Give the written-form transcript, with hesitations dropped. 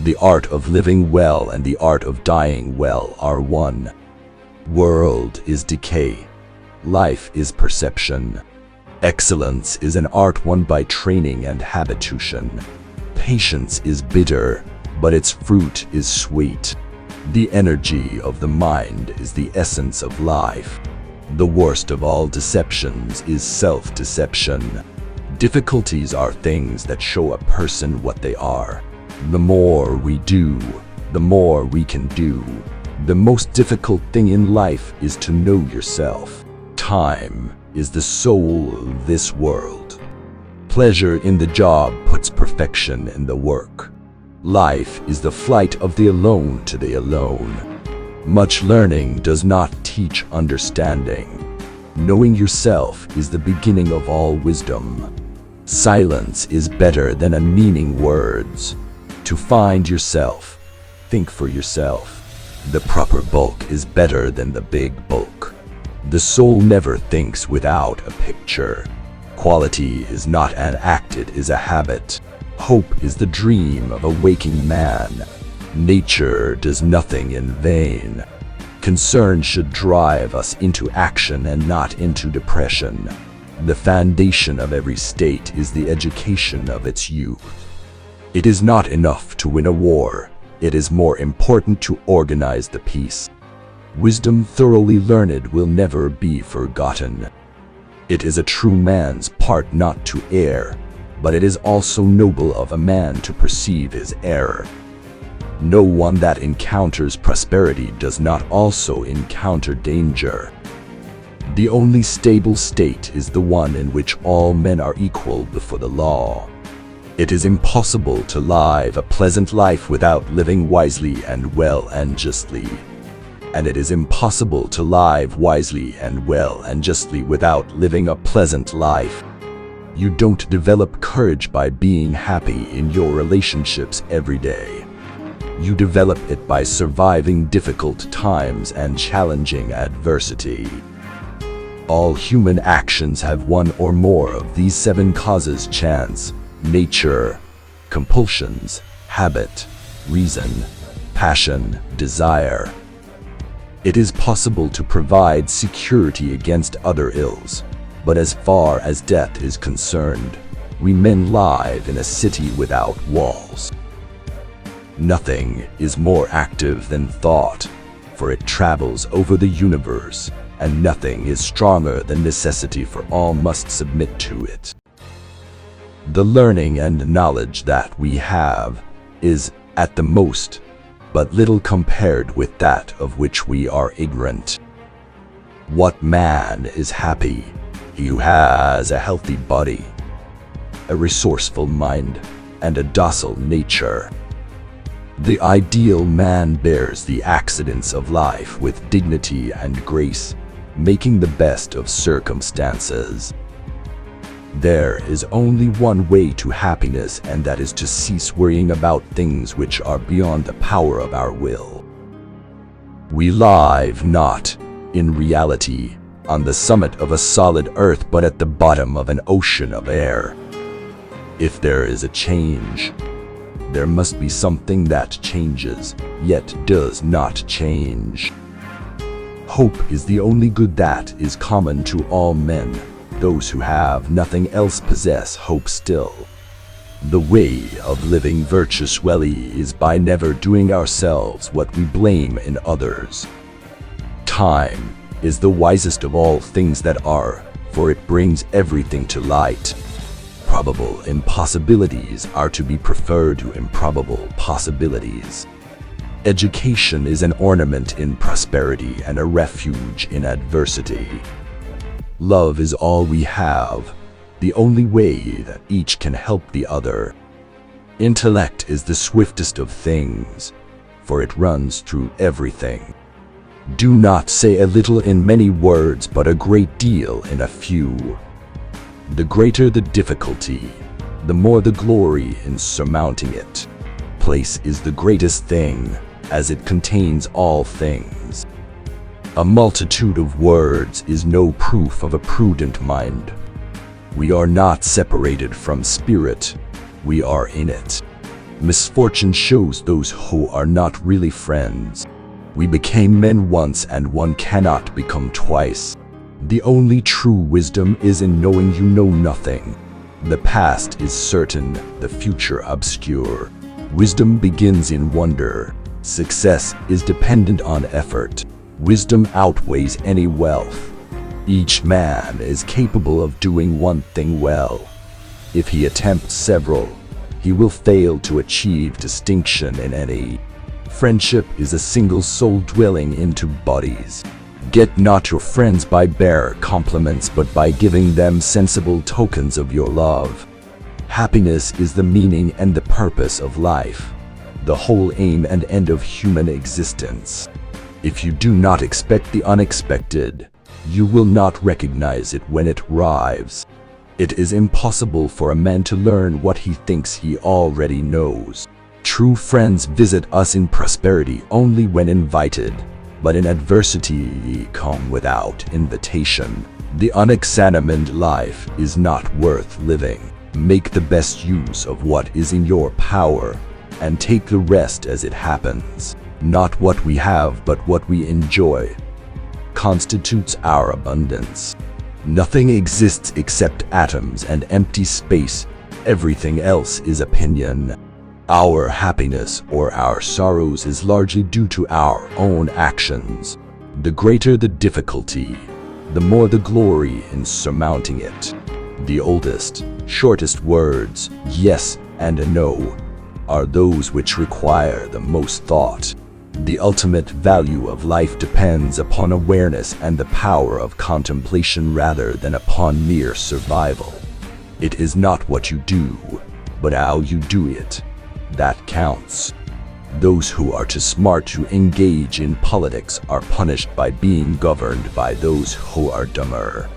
The art of living well and the art of dying well are one. World is decay. Life is perception. Excellence is an art won by training and habituation. Patience is bitter, but its fruit is sweet. The energy of the mind is the essence of life. The worst of all deceptions is self-deception. Difficulties are things that show a person what they are. The more we do, the more we can do. The most difficult thing in life is to know yourself. Time is the soul of this world. Pleasure in the job puts perfection in the work. Life is the flight of the alone to the alone. Much learning does not teach understanding. Knowing yourself is the beginning of all wisdom. Silence is better than unmeaning words. To find yourself, think for yourself. The proper bulk is better than the big bulk. The soul never thinks without a picture. Quality is not an act, it is a habit. Hope is the dream of a waking man. Nature does nothing in vain. Concern should drive us into action and not into depression. The foundation of every state is the education of its youth. It is not enough to win a war. It is more important to organize the peace. Wisdom thoroughly learned will never be forgotten. It is a true man's part not to err, but it is also noble of a man to perceive his error. No one that encounters prosperity does not also encounter danger. The only stable state is the one in which all men are equal before the law. It is impossible to live a pleasant life without living wisely and well and justly. And it is impossible to live wisely and well and justly without living a pleasant life. You don't develop courage by being happy in your relationships every day. You develop it by surviving difficult times and challenging adversity. All human actions have one or more of these 7 causes: chance, nature, compulsions, habit, reason, passion, desire. It is possible to provide security against other ills, but as far as death is concerned, we men live in a city without walls. Nothing is more active than thought, for it travels over the universe, and nothing is stronger than necessity, for all must submit to it. The learning and knowledge that we have is, at the most, but little compared with that of which we are ignorant. What man is happy? He who has a healthy body, a resourceful mind, and a docile nature. The ideal man bears the accidents of life with dignity and grace, making the best of circumstances. There is only one way to happiness, and that is to cease worrying about things which are beyond the power of our will. We live not, in reality, on the summit of a solid earth, but at the bottom of an ocean of air. If there is a change, there must be something that changes, yet does not change. Hope is the only good that is common to all men. Those who have nothing else possess hope still. The way of living virtuously is by never doing ourselves what we blame in others. Time is the wisest of all things that are, for it brings everything to light. Probable impossibilities are to be preferred to improbable possibilities. Education is an ornament in prosperity and a refuge in adversity. Love is all we have, the only way that each can help the other. Intellect is the swiftest of things, for it runs through everything. Do not say a little in many words, but a great deal in a few. The greater the difficulty, the more the glory in surmounting it. Place is the greatest thing, as it contains all things. A multitude of words is no proof of a prudent mind. We are not separated from spirit, we are in it. Misfortune shows those who are not really friends. We became men once and one cannot become twice. The only true wisdom is in knowing you know nothing. The past is certain, the future obscure. Wisdom begins in wonder. Success is dependent on effort. Wisdom outweighs any wealth. Each man is capable of doing one thing well. If he attempts several, he will fail to achieve distinction in any. Friendship is a single soul dwelling in two bodies. Get not your friends by bare compliments, but by giving them sensible tokens of your love. Happiness is the meaning and the purpose of life, the whole aim and end of human existence. If you do not expect the unexpected, you will not recognize it when it arrives. It is impossible for a man to learn what he thinks he already knows. True friends visit us in prosperity only when invited, but in adversity come without invitation. The unexamined life is not worth living. Make the best use of what is in your power, and take the rest as it happens. Not what we have, but what we enjoy constitutes our abundance. Nothing exists except atoms and empty space. Everything else is opinion. Our happiness or our sorrows is largely due to our own actions. The greater the difficulty, the more the glory in surmounting it. The oldest, shortest words, yes and no, are those which require the most thought. The ultimate value of life depends upon awareness and the power of contemplation rather than upon mere survival. It is not what you do, but how you do it that counts. Those who are too smart to engage in politics are punished by being governed by those who are dumber.